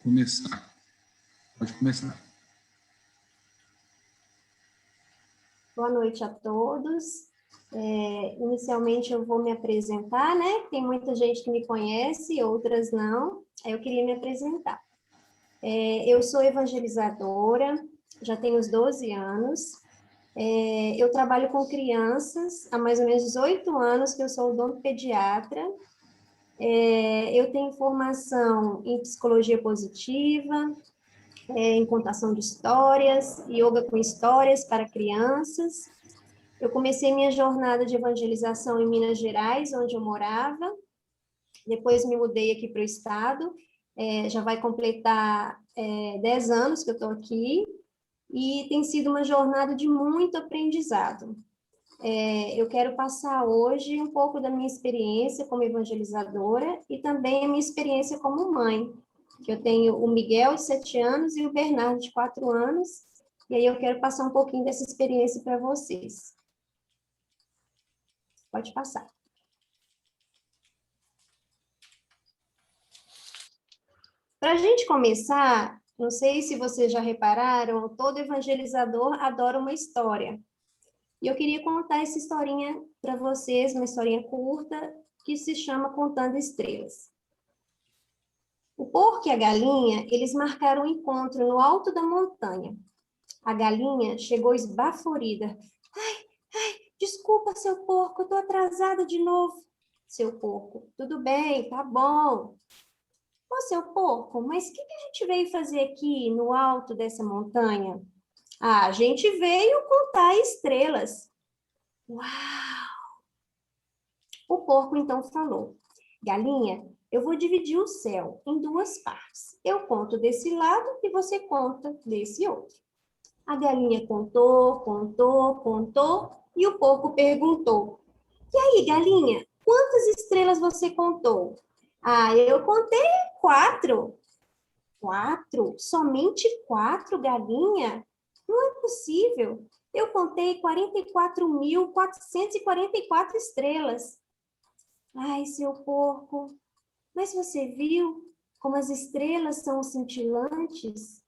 começar. Pode começar. Boa noite a todos. Inicialmente eu vou me apresentar, né? Tem muita gente que me conhece, outras não. Eu queria me apresentar. Eu sou evangelizadora, já tenho uns 12 anos. Eu trabalho com crianças há mais ou menos 18 anos que eu sou odontopediatra. Eu tenho formação em psicologia positiva, em contação de histórias, yoga com histórias para crianças. Eu comecei minha jornada de evangelização em Minas Gerais, onde eu morava. Depois me mudei aqui para o estado. Já vai completar 10 anos que eu estou aqui. E tem sido uma jornada de muito aprendizado. Eu quero passar hoje um pouco da minha experiência como evangelizadora e também a minha experiência como mãe, que eu tenho o Miguel, de 7 anos, e o Bernardo, de 4 anos, e aí eu quero passar um pouquinho dessa experiência para vocês. Pode passar. Para a gente começar, não sei se vocês já repararam, todo evangelizador adora uma história. E eu queria contar essa historinha para vocês, uma historinha curta, que se chama Contando Estrelas. O porco e a galinha, eles marcaram um encontro no alto da montanha. A galinha chegou esbaforida. Ai, desculpa, seu porco, eu estou atrasada de novo. Seu porco, tudo bem, tá bom. Ô, seu porco, mas o que a gente veio fazer aqui no alto dessa montanha? A gente veio contar estrelas. Uau! O porco então falou: galinha, eu vou dividir o céu em 2 partes. Eu conto desse lado e você conta desse outro. A galinha contou, contou, contou, e o porco perguntou: e aí, galinha, quantas estrelas você contou? Ah, eu contei 4. 4? Somente 4, galinha? Não é possível. Eu contei 44.444 estrelas. Ai, seu porco, mas você viu como as estrelas são cintilantes?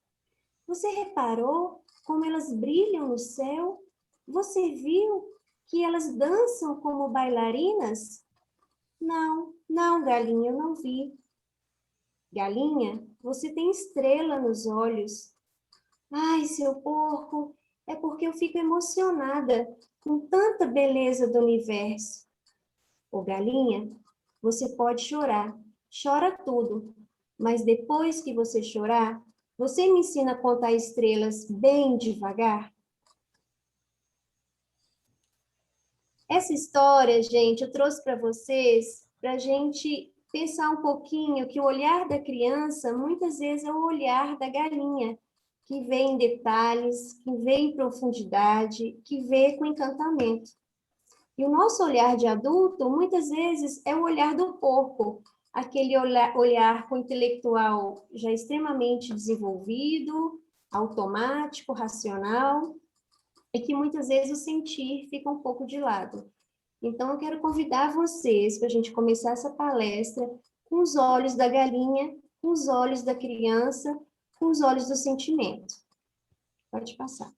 Você reparou como elas brilham no céu? Você viu que elas dançam como bailarinas? Não, não, galinha, eu não vi. Galinha, você tem estrela nos olhos. Ai, seu porco, é porque eu fico emocionada com tanta beleza do universo. Ô, galinha, você pode chorar, chora tudo, mas depois que você chorar, você me ensina a contar estrelas bem devagar? Essa história, gente, eu trouxe para vocês para a gente pensar um pouquinho que o olhar da criança muitas vezes é o olhar da galinha, que vê em detalhes, que vê em profundidade, que vê com encantamento. E o nosso olhar de adulto, muitas vezes, é o olhar do porco, aquele olhar com o intelectual já extremamente desenvolvido, automático, racional, e que muitas vezes o sentir fica um pouco de lado. Então, eu quero convidar vocês para a gente começar essa palestra com os olhos da galinha, com os olhos da criança, com os olhos do sentimento. Pode passar.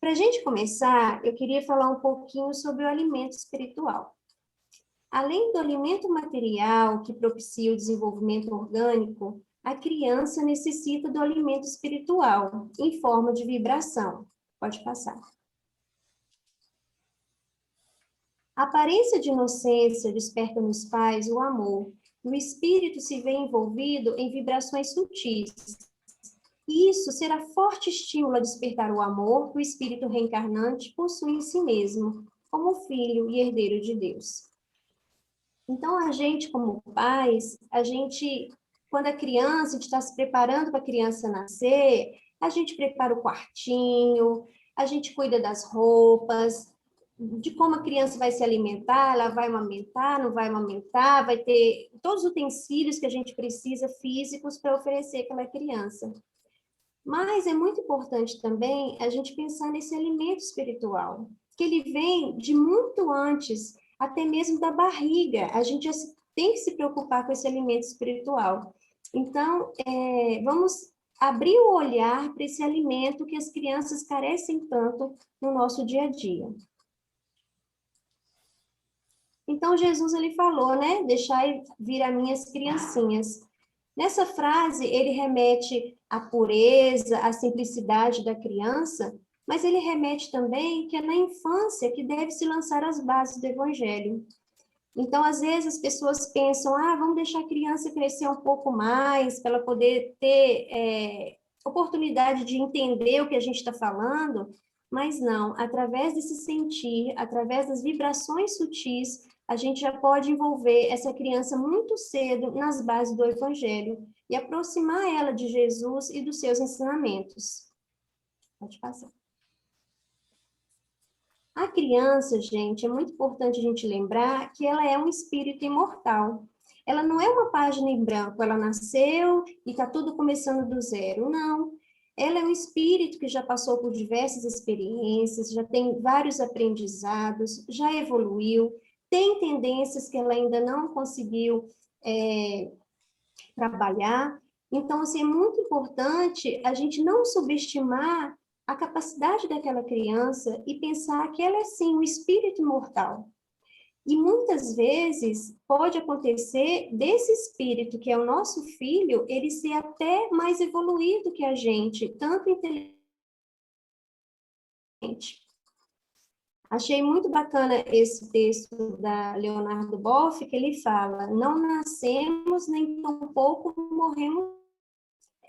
Para a gente começar, eu queria falar um pouquinho sobre o alimento espiritual. Além do alimento material que propicia o desenvolvimento orgânico, a criança necessita do alimento espiritual, em forma de vibração. Pode passar. A aparência de inocência desperta nos pais o amor, e o espírito se vê envolvido em vibrações sutis. E isso será forte estímulo a despertar o amor que o espírito reencarnante possui em si mesmo, como filho e herdeiro de Deus. Então, a gente, como pais, quando a criança, a gente está se preparando para a criança nascer, a gente prepara o quartinho, a gente cuida das roupas, de como a criança vai se alimentar, ela vai amamentar, não vai amamentar, vai ter todos os utensílios que a gente precisa físicos para oferecer àquela criança. Mas é muito importante também a gente pensar nesse alimento espiritual, que ele vem de muito antes, até mesmo da barriga. A gente já se tem que se preocupar com esse alimento espiritual. Então, vamos abrir o olhar para esse alimento que as crianças carecem tanto no nosso dia a dia. Então, Jesus, ele falou, né? Deixai vir a minhas criancinhas. Nessa frase, ele remete à pureza, à simplicidade da criança, mas ele remete também que é na infância que deve se lançar as bases do evangelho. Então, às vezes, as pessoas pensam, vamos deixar a criança crescer um pouco mais, para ela poder ter oportunidade de entender o que a gente está falando, mas não, através desse sentir, através das vibrações sutis, a gente já pode envolver essa criança muito cedo nas bases do Evangelho e aproximar ela de Jesus e dos seus ensinamentos. Pode passar. A criança, gente, é muito importante a gente lembrar que ela é um espírito imortal. Ela não é uma página em branco, ela nasceu e está tudo começando do zero. Não. Ela é um espírito que já passou por diversas experiências, já tem vários aprendizados, já evoluiu, tem tendências que ela ainda não conseguiu trabalhar. Então, assim, é muito importante a gente não subestimar a capacidade daquela criança e pensar que ela é, sim, um espírito imortal. E muitas vezes pode acontecer desse espírito, que é o nosso filho, ele ser até mais evoluído que a gente, tanto inteligente. Achei muito bacana esse texto da Leonardo Boff, que ele fala: não nascemos nem tampouco morremos,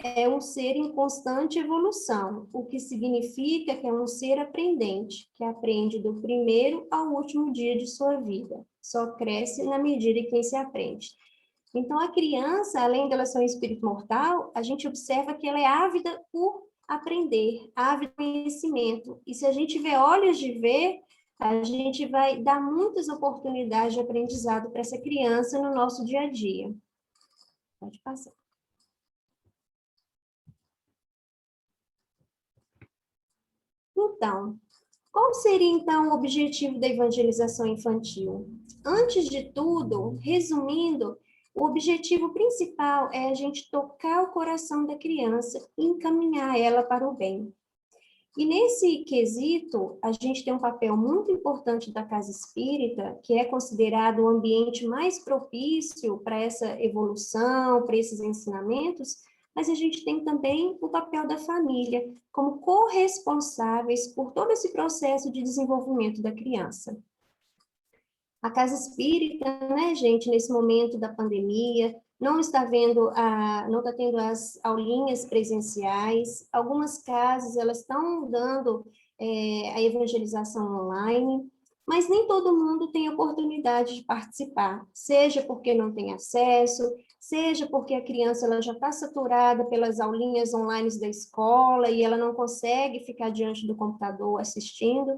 é um ser em constante evolução, o que significa que é um ser aprendente, que aprende do primeiro ao último dia de sua vida. Só cresce na medida em que se aprende. Então, a criança, além dela ser um espírito mortal, a gente observa que ela é ávida por aprender, ávida por conhecimento. E se a gente tiver olhos de ver, a gente vai dar muitas oportunidades de aprendizado para essa criança no nosso dia a dia. Pode passar. Então, qual seria, então, o objetivo da evangelização infantil? Antes de tudo, resumindo, o objetivo principal é a gente tocar o coração da criança e encaminhar ela para o bem. E nesse quesito, a gente tem um papel muito importante da casa espírita, que é considerado o ambiente mais propício para essa evolução, para esses ensinamentos, mas a gente tem também o papel da família, como corresponsáveis por todo esse processo de desenvolvimento da criança. A casa espírita, né, gente, nesse momento da pandemia, não está tendo as aulinhas presenciais. Algumas casas, elas estão dando a evangelização online, mas nem todo mundo tem oportunidade de participar, seja porque não tem acesso, seja porque a criança ela já está saturada pelas aulinhas online da escola e ela não consegue ficar diante do computador assistindo.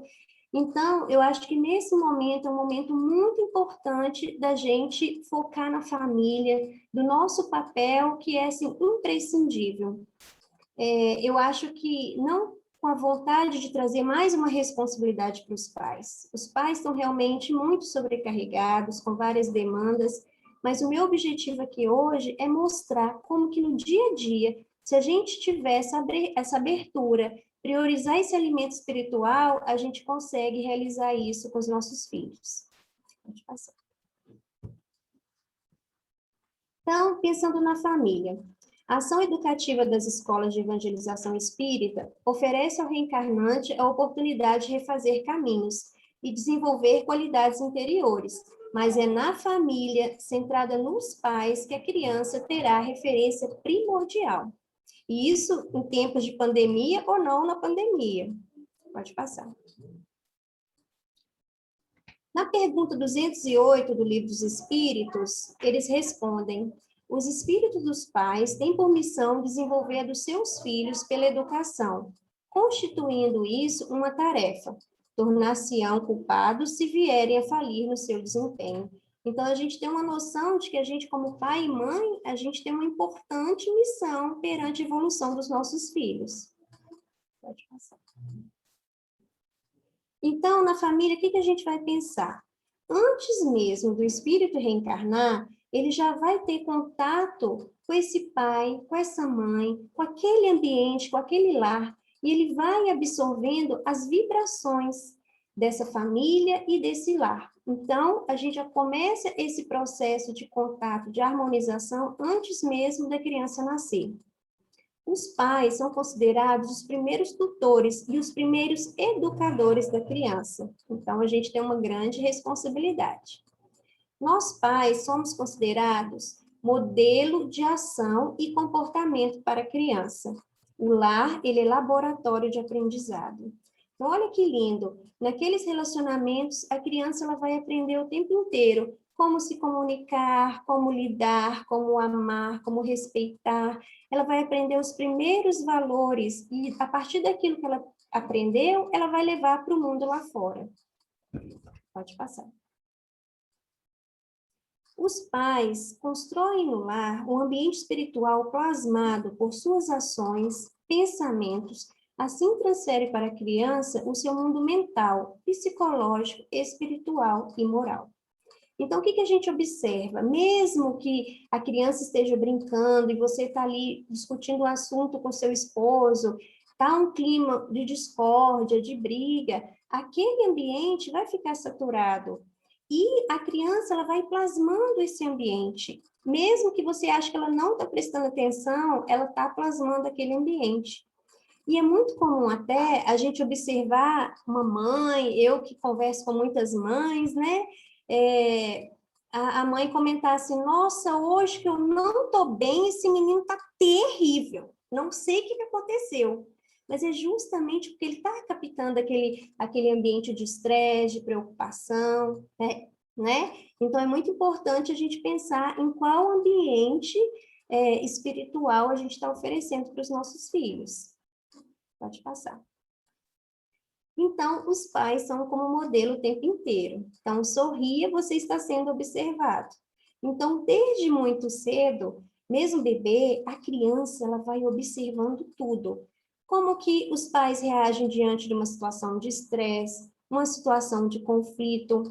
Então, eu acho que nesse momento é um momento muito importante da gente focar na família, do nosso papel, que é, assim, imprescindível. Eu acho que não com a vontade de trazer mais uma responsabilidade para os pais. Os pais estão realmente muito sobrecarregados, com várias demandas, mas o meu objetivo aqui hoje é mostrar como que no dia a dia, se a gente tiver essa abertura, priorizar esse alimento espiritual, a gente consegue realizar isso com os nossos filhos. Pode passar. Então, pensando na família, a ação educativa das escolas de evangelização espírita oferece ao reencarnante a oportunidade de refazer caminhos e desenvolver qualidades interiores, mas é na família, centrada nos pais, que a criança terá referência primordial. E isso em tempos de pandemia ou não na pandemia. Pode passar. Na pergunta 208 do Livro dos Espíritos, eles respondem: os espíritos dos pais têm por missão desenvolver a dos seus filhos pela educação, constituindo isso uma tarefa. Tornar-se-ão culpados se vierem a falir no seu desempenho. Então, a gente tem uma noção de que a gente, como pai e mãe, a gente tem uma importante missão perante a evolução dos nossos filhos. Pode passar. Então, na família, o que a gente vai pensar? Antes mesmo do espírito reencarnar, ele já vai ter contato com esse pai, com essa mãe, com aquele ambiente, com aquele lar, e ele vai absorvendo as vibrações dessa família e desse lar. Então, a gente já começa esse processo de contato, de harmonização, antes mesmo da criança nascer. Os pais são considerados os primeiros tutores e os primeiros educadores da criança. Então, a gente tem uma grande responsabilidade. Nós, pais, somos considerados modelo de ação e comportamento para a criança. O lar, ele é laboratório de aprendizado. Então, olha que lindo. Naqueles relacionamentos, a criança ela vai aprender o tempo inteiro como se comunicar, como lidar, como amar, como respeitar. Ela vai aprender os primeiros valores e, a partir daquilo que ela aprendeu, ela vai levar para o mundo lá fora. Pode passar. Os pais constroem no lar um ambiente espiritual plasmado por suas ações, pensamentos, assim transfere para a criança o seu mundo mental, psicológico, espiritual e moral. Então, o que a gente observa? Mesmo que a criança esteja brincando e você está ali discutindo o assunto com seu esposo, está um clima de discórdia, de briga, aquele ambiente vai ficar saturado. E a criança ela vai plasmando esse ambiente. Mesmo que você ache que ela não está prestando atenção, ela está plasmando aquele ambiente. E é muito comum até a gente observar uma mãe, eu que converso com muitas mães, né? A mãe comentar assim, nossa, hoje que eu não estou bem, esse menino está terrível. Não sei o que aconteceu. Mas é justamente porque ele está captando aquele ambiente de estresse, de preocupação, né? Então, é muito importante a gente pensar em qual ambiente espiritual a gente está oferecendo para os nossos filhos. Pode passar. Então, os pais são como modelo o tempo inteiro. Então, sorria, você está sendo observado. Então, desde muito cedo, mesmo bebê, a criança ela vai observando tudo. Como que os pais reagem diante de uma situação de estresse, uma situação de conflito,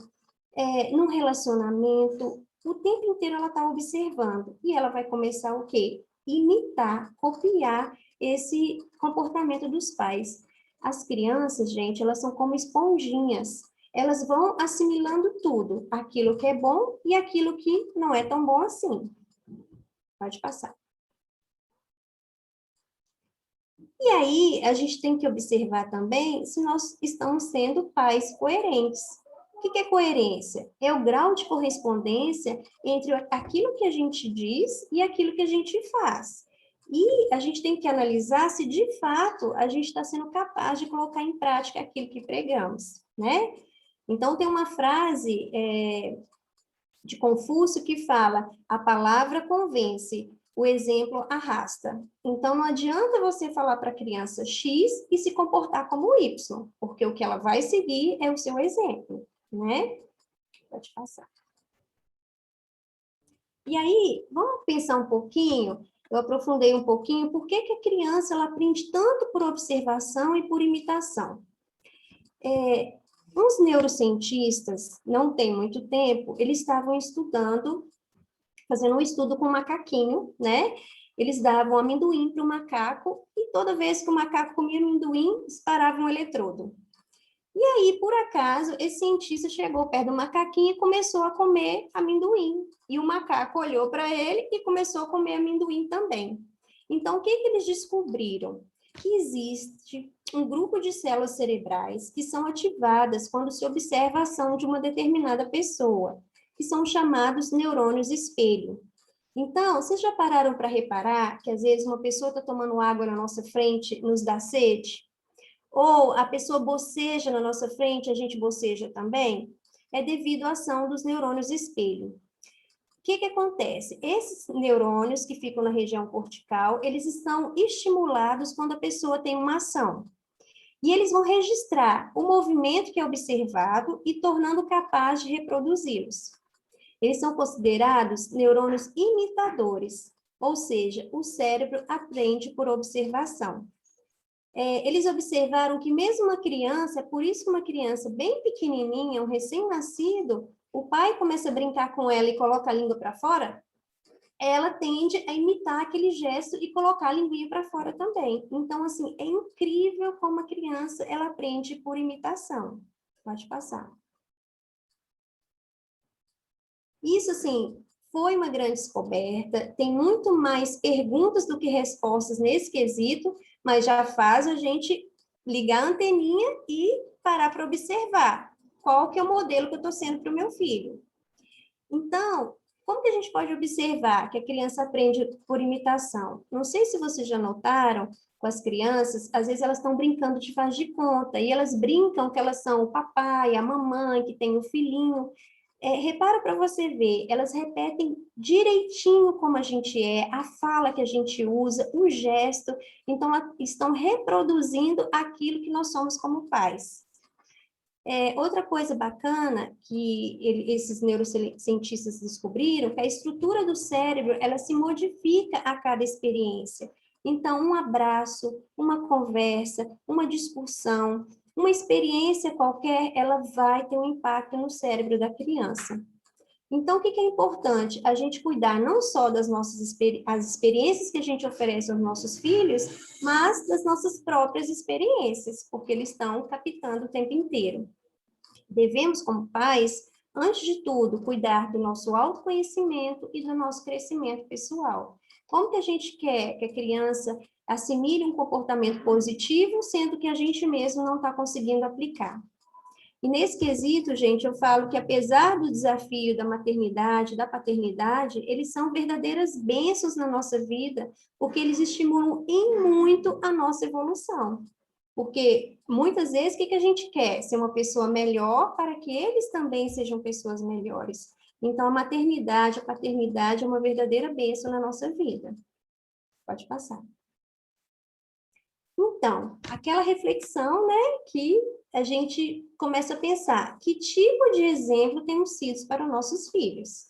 num relacionamento, o tempo inteiro ela está observando. E ela vai começar o quê? Imitar, copiar esse comportamento dos pais. As crianças, gente, elas são como esponjinhas. Elas vão assimilando tudo, aquilo que é bom e aquilo que não é tão bom assim. Pode passar. E aí, a gente tem que observar também se nós estamos sendo pais coerentes. O que é coerência? É o grau de correspondência entre aquilo que a gente diz e aquilo que a gente faz. E a gente tem que analisar se, de fato, a gente está sendo capaz de colocar em prática aquilo que pregamos, né? Então, tem uma frase de Confúcio que fala, a palavra convence, o exemplo arrasta. Então, não adianta você falar para a criança X e se comportar como Y, porque o que ela vai seguir é o seu exemplo, né? Pode passar. E aí, vamos pensar um pouquinho, eu aprofundei um pouquinho, por que a criança ela aprende tanto por observação e por imitação? Uns neurocientistas, não tem muito tempo, eles estavam estudando, fazendo um estudo com um macaquinho, né? Eles davam amendoim para o macaco e toda vez que o macaco comia amendoim, disparava um eletrodo. E aí, por acaso, esse cientista chegou perto do macaquinho e começou a comer amendoim. E o macaco olhou para ele e começou a comer amendoim também. Então, o que eles descobriram? Que existe um grupo de células cerebrais que são ativadas quando se observa a ação de uma determinada pessoa, que são chamados neurônios espelho. Então, vocês já pararam para reparar que às vezes uma pessoa está tomando água na nossa frente, nos dá sede? Ou a pessoa boceja na nossa frente, a gente boceja também? É devido à ação dos neurônios espelho. O que acontece? Esses neurônios que ficam na região cortical, eles estão estimulados quando a pessoa tem uma ação. E eles vão registrar o movimento que é observado e tornando capaz de reproduzi-los. Eles são considerados neurônios imitadores, ou seja, o cérebro aprende por observação. Eles observaram que mesmo uma criança, por isso que uma criança bem pequenininha, um recém-nascido, o pai começa a brincar com ela e coloca a língua para fora, ela tende a imitar aquele gesto e colocar a linguinha para fora também. Então, assim, é incrível como a criança, ela aprende por imitação. Pode passar. Isso, assim, foi uma grande descoberta, tem muito mais perguntas do que respostas nesse quesito, mas já faz a gente ligar a anteninha e parar para observar qual que é o modelo que eu estou sendo para o meu filho. Então, como que a gente pode observar que a criança aprende por imitação? Não sei se vocês já notaram, com as crianças, às vezes elas estão brincando de faz de conta, e elas brincam que elas são o papai, a mamãe, que tem o filhinho. Repara para você ver, elas repetem direitinho como a gente é, a fala que a gente usa, o gesto, então estão reproduzindo aquilo que nós somos como pais. Outra coisa bacana que esses neurocientistas descobriram, que a estrutura do cérebro, ela se modifica a cada experiência. Então, um abraço, uma conversa, uma discussão, uma experiência qualquer, ela vai ter um impacto no cérebro da criança. Então, o que é importante? A gente cuidar não só das nossas as experiências que a gente oferece aos nossos filhos, mas das nossas próprias experiências, porque eles estão captando o tempo inteiro. Devemos, como pais, antes de tudo, cuidar do nosso autoconhecimento e do nosso crescimento pessoal. Como que a gente quer que a criança assimile um comportamento positivo, sendo que a gente mesmo não está conseguindo aplicar? E nesse quesito, gente, eu falo que apesar do desafio da maternidade, da paternidade, eles são verdadeiras bênçãos na nossa vida, porque eles estimulam em muito a nossa evolução. Porque muitas vezes o que a gente quer? Ser uma pessoa melhor para que eles também sejam pessoas melhores. Então, a maternidade, a paternidade é uma verdadeira bênção na nossa vida. Pode passar. Então, aquela reflexão, né, que a gente começa a pensar, que tipo de exemplo temos sido para os nossos filhos,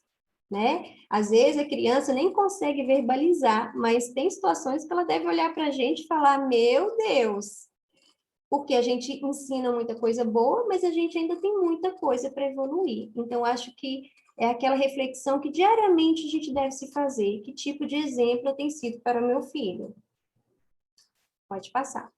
né? Às vezes a criança nem consegue verbalizar, mas tem situações que ela deve olhar para a gente e falar, meu Deus, porque a gente ensina muita coisa boa, mas a gente ainda tem muita coisa para evoluir. Então, acho que é aquela reflexão que diariamente a gente deve se fazer, que tipo de exemplo tem sido para o meu filho? Pode passar.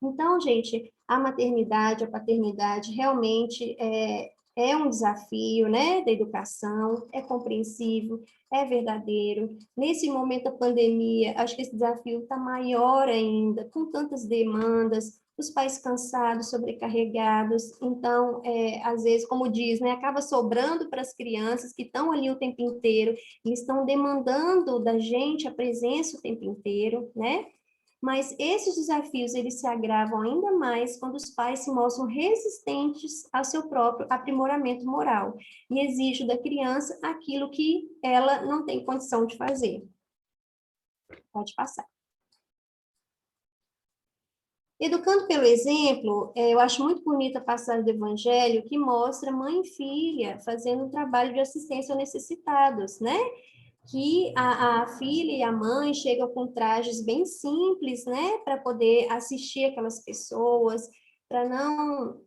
Então, gente, a maternidade, a paternidade realmente é um desafio, né, da educação, é compreensível, é verdadeiro. Nesse momento da pandemia, acho que esse desafio está maior ainda, com tantas demandas, os pais cansados, sobrecarregados. Então, às vezes, como diz, né, acaba sobrando para as crianças que estão ali o tempo inteiro, eles estão demandando da gente a presença o tempo inteiro, né? Mas esses desafios, eles se agravam ainda mais quando os pais se mostram resistentes ao seu próprio aprimoramento moral e exigem da criança aquilo que ela não tem condição de fazer. Pode passar. Educando pelo exemplo, eu acho muito bonita a passagem do Evangelho que mostra mãe e filha fazendo um trabalho de assistência aos necessitados, né? Que a filha e a mãe chegam com trajes bem simples, né, para poder assistir aquelas pessoas, para não,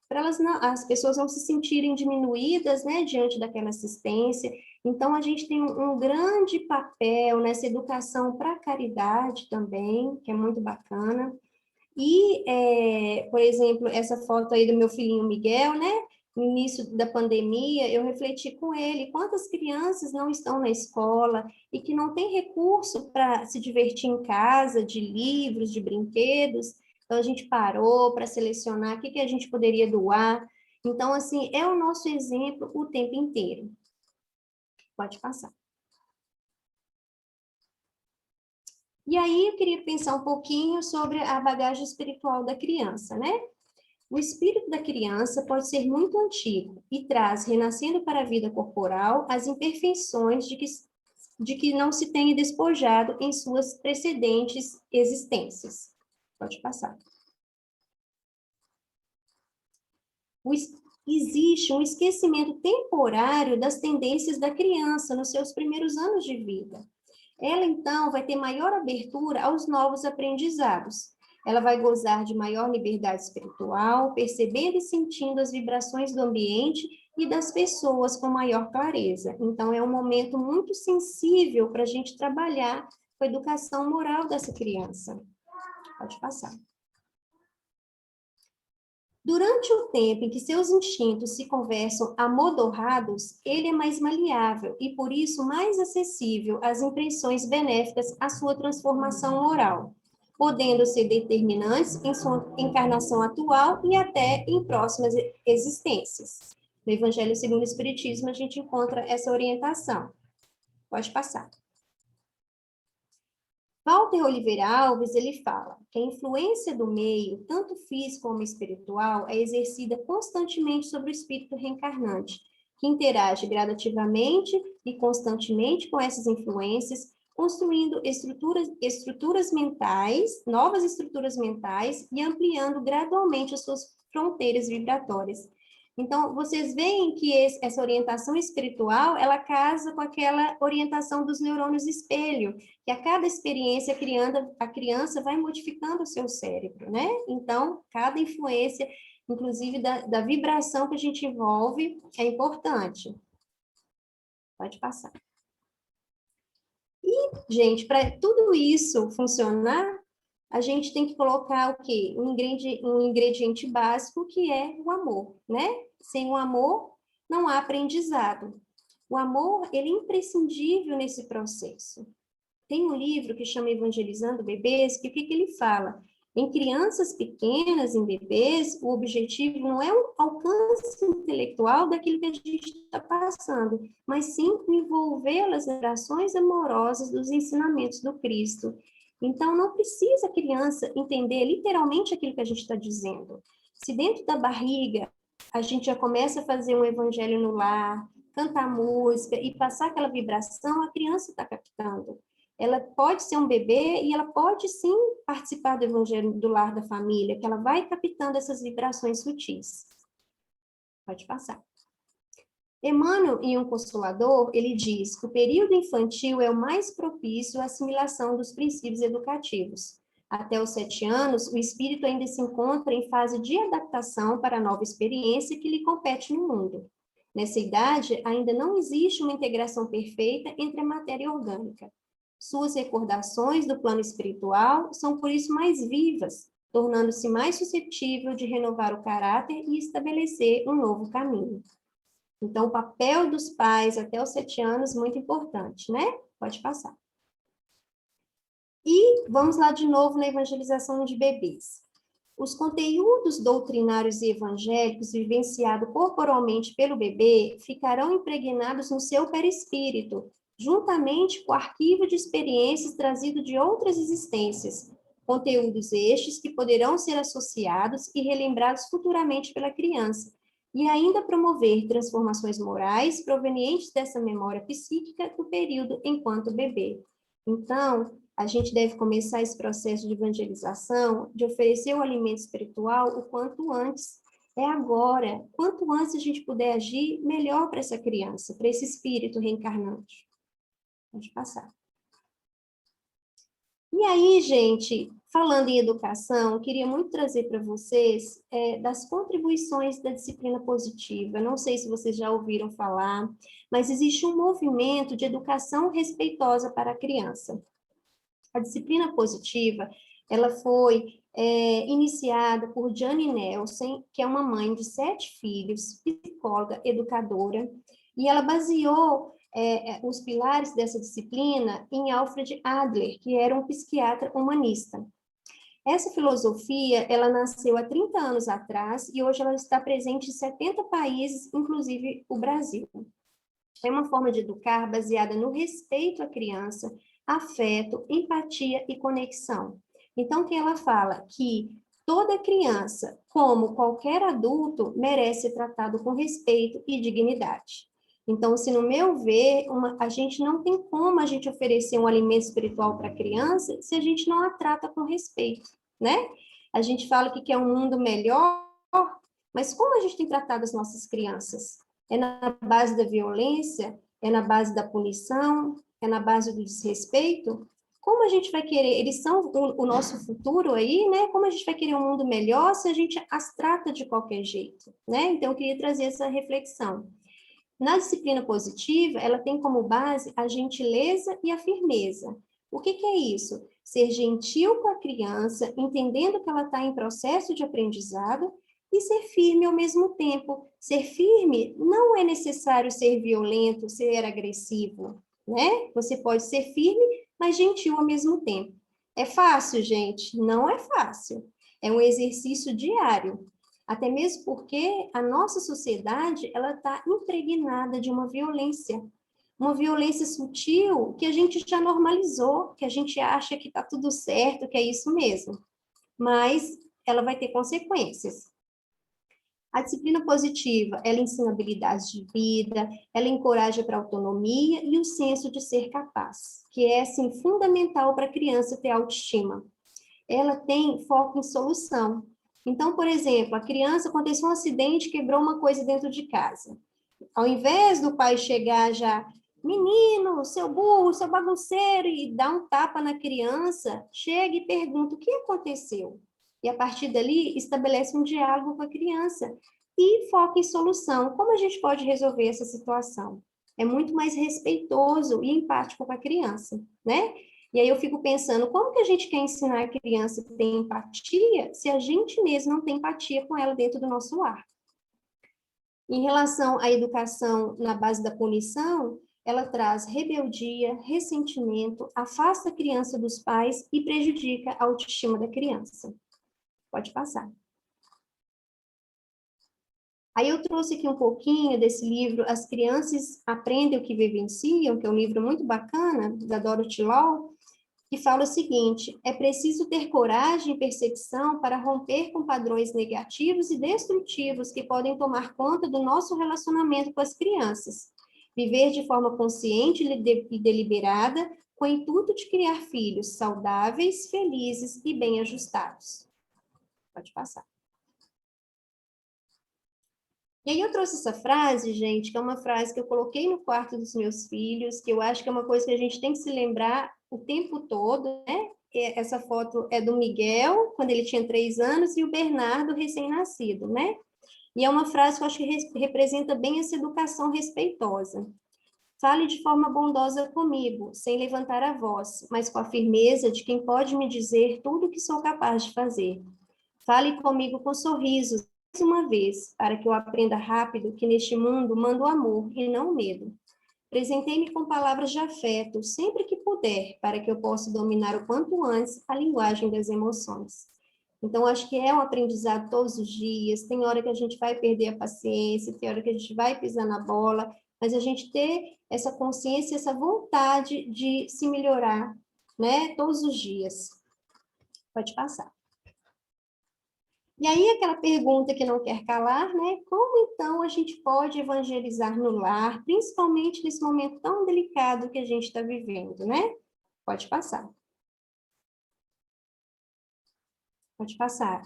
para elas não, as pessoas não se sentirem diminuídas, né, diante daquela assistência. Então, a gente tem um grande papel nessa educação para a caridade também, que é muito bacana. E, por exemplo, essa foto aí do meu filhinho Miguel, né? No início da pandemia, eu refleti com ele quantas crianças não estão na escola e que não têm recurso para se divertir em casa, de livros, de brinquedos. Então, a gente parou para selecionar o que a gente poderia doar. Então, assim, é o nosso exemplo o tempo inteiro. Pode passar. E aí, eu queria pensar um pouquinho sobre a bagagem espiritual da criança, né? O espírito da criança pode ser muito antigo e traz, renascendo para a vida corporal, as imperfeições de que não se tenha despojado em suas precedentes existências. Pode passar. Existe um esquecimento temporário das tendências da criança nos seus primeiros anos de vida. Ela, então, vai ter maior abertura aos novos aprendizados. ela vai gozar de maior liberdade espiritual, percebendo e sentindo as vibrações do ambiente e das pessoas com maior clareza. Então, é um momento muito sensível para a gente trabalhar com a educação moral dessa criança. Pode passar. Durante o tempo em que seus instintos se conversam amodorrados, ele é mais maleável e, por isso, mais acessível às impressões benéficas à sua transformação moral, podendo ser determinantes em sua encarnação atual e até em próximas existências. No Evangelho segundo o Espiritismo, a gente encontra essa orientação. Pode passar. Walter Oliveira Alves, ele fala que a influência do meio, tanto físico como espiritual, é exercida constantemente sobre o espírito reencarnante, que interage gradativamente e constantemente com essas influências, construindo estruturas mentais, novas estruturas mentais e ampliando gradualmente as suas fronteiras vibratórias. Então, vocês veem que essa orientação espiritual, ela casa com aquela orientação dos neurônios espelho, que a cada experiência a criança vai modificando o seu cérebro, né? Então, cada influência, inclusive da vibração que a gente envolve, é importante. Pode passar. E, gente, para tudo isso funcionar, a gente tem que colocar o quê? Um ingrediente básico, que é o amor, né? Sem o amor, não há aprendizado. O amor, ele é imprescindível nesse processo. Tem um livro que chama Evangelizando Bebês, que o que ele fala? Em crianças pequenas, em bebês, o objetivo não é o alcance intelectual daquilo que a gente está passando, mas sim envolvê-las nas ações amorosas dos ensinamentos do Cristo. Então, não precisa a criança entender literalmente aquilo que a gente está dizendo. Se dentro da barriga a gente já começa a fazer um evangelho no lar, cantar música e passar aquela vibração, a criança está captando. Ela pode ser um bebê e ela pode sim participar do evangelho do lar da família, que ela vai captando essas vibrações sutis. Pode passar. Emmanuel, em Um Consolador, ele diz que o período infantil é o mais propício à assimilação dos princípios educativos. Até os 7 anos, o espírito ainda se encontra em fase de adaptação para a nova experiência que lhe compete no mundo. Nessa idade, ainda não existe uma integração perfeita entre a matéria orgânica. Suas recordações do plano espiritual são, por isso, mais vivas, tornando-se mais suscetível de renovar o caráter e estabelecer um novo caminho. Então, o papel dos pais até os 7 anos, muito importante, né? Pode passar. E vamos lá de novo na evangelização de bebês. Os conteúdos doutrinários e evangélicos vivenciados corporalmente pelo bebê ficarão impregnados no seu perispírito, juntamente com o arquivo de experiências trazido de outras existências, conteúdos estes que poderão ser associados e relembrados futuramente pela criança, e ainda promover transformações morais provenientes dessa memória psíquica do período enquanto bebê. Então, a gente deve começar esse processo de evangelização, de oferecer o alimento espiritual o quanto antes. É agora. Quanto antes a gente puder agir, melhor para essa criança, para esse espírito reencarnante. Pode passar. E aí, gente, falando em educação, eu queria muito trazer para vocês das contribuições da disciplina positiva. Não sei se vocês já ouviram falar, mas existe um movimento de educação respeitosa para a criança. A disciplina positiva, ela foi iniciada por Jane Nelson, que é uma mãe de 7 filhos, psicóloga, educadora, e ela baseou os pilares dessa disciplina em Alfred Adler, que era um psiquiatra humanista. Essa filosofia, ela nasceu há 30 anos atrás e hoje ela está presente em 70 países, inclusive o Brasil. É uma forma de educar baseada no respeito à criança, afeto, empatia e conexão. Então, que ela fala que toda criança, como qualquer adulto, merece ser tratado com respeito e dignidade. Então, se no meu ver, a gente não tem como a gente oferecer um alimento espiritual para a criança se a gente não a trata com respeito, né? A gente fala que quer um mundo melhor, mas como a gente tem tratado as nossas crianças? É na base da violência? É na base da punição? É na base do desrespeito? como a gente vai querer, eles são o nosso futuro aí, né? Como a gente vai querer um mundo melhor se a gente as trata de qualquer jeito, né? Então, eu queria trazer essa reflexão. Na disciplina positiva, ela tem como base a gentileza e a firmeza. O que que é isso? Ser gentil com a criança, entendendo que ela está em processo de aprendizado, e ser firme ao mesmo tempo. Ser firme não é necessário ser violento, ser agressivo, né? Você pode ser firme, mas gentil ao mesmo tempo. É fácil, gente? Não é fácil. É um exercício diário. Até mesmo porque a nossa sociedade, ela está impregnada de uma violência sutil que a gente já normalizou, que a gente acha que está tudo certo, que é isso mesmo. Mas ela vai ter consequências. A disciplina positiva, ela ensina habilidades de vida, ela encoraja para a autonomia e o senso de ser capaz, que é, assim, fundamental para a criança ter autoestima. Ela tem foco em solução. Então, por exemplo, a criança, aconteceu um acidente, quebrou uma coisa dentro de casa. Ao invés do pai chegar já, menino, seu burro, seu bagunceiro, e dar um tapa na criança, chega e pergunta o que aconteceu. E a partir dali, estabelece um diálogo com a criança e foca em solução. Como a gente pode resolver essa situação? É muito mais respeitoso e empático com a criança, né? E aí eu fico pensando, como que a gente quer ensinar a criança a ter empatia se a gente mesmo não tem empatia com ela dentro do nosso lar? Em relação à educação na base da punição, ela traz rebeldia, ressentimento, afasta a criança dos pais e prejudica a autoestima da criança. Pode passar. Aí eu trouxe aqui um pouquinho desse livro, As Crianças Aprendem o que Vivenciam, que é um livro muito bacana, da Dorothy Law, que fala o seguinte: é preciso ter coragem e percepção para romper com padrões negativos e destrutivos que podem tomar conta do nosso relacionamento com as crianças. Viver de forma consciente e deliberada, com o intuito de criar filhos saudáveis, felizes e bem ajustados. Pode passar. E aí eu trouxe essa frase, gente, que é uma frase que eu coloquei no quarto dos meus filhos, que eu acho que é uma coisa que a gente tem que se lembrar o tempo todo, né? Essa foto é do Miguel, quando ele tinha 3 anos, e o Bernardo, recém-nascido, né? E é uma frase que eu acho que representa bem essa educação respeitosa. Fale de forma bondosa comigo, sem levantar a voz, mas com a firmeza de quem pode me dizer tudo o que sou capaz de fazer. Fale comigo com sorrisos, mais uma vez, para que eu aprenda rápido que neste mundo mando o amor e não o medo. Presentei-me com palavras de afeto, sempre que puder, para que eu possa dominar o quanto antes a linguagem das emoções. Então, acho que é um aprendizado todos os dias, tem hora que a gente vai perder a paciência, tem hora que a gente vai pisar na bola, mas a gente ter essa consciência, essa vontade de se melhorar, né, todos os dias. Pode passar. E aí, aquela pergunta que não quer calar, né? Como então a gente pode evangelizar no lar, principalmente nesse momento tão delicado que a gente está vivendo, né? Pode passar. Pode passar.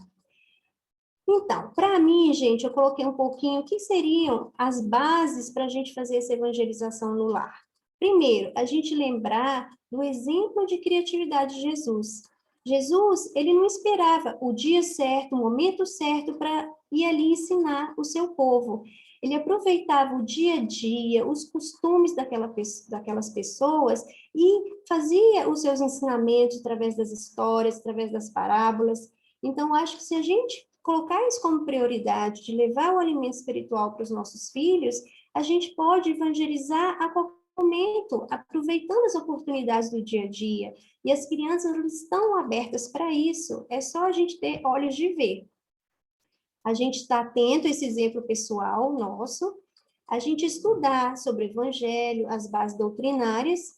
Então, para mim, gente, eu coloquei um pouquinho o que seriam as bases para a gente fazer essa evangelização no lar. Primeiro, a gente lembrar do exemplo de criatividade de Jesus. Jesus, ele não esperava o dia certo, o momento certo para ir ali ensinar o seu povo. Ele aproveitava o dia a dia, os costumes daquelas pessoas e fazia os seus ensinamentos através das histórias, através das parábolas. Então, acho que se a gente colocar isso como prioridade, de levar o alimento espiritual para os nossos filhos, a gente pode evangelizar a qualquer momento, aproveitando as oportunidades do dia a dia. E as crianças estão abertas para isso, é só a gente ter olhos de ver. A gente está atento a esse exemplo pessoal nosso, a gente estudar sobre o evangelho, as bases doutrinárias,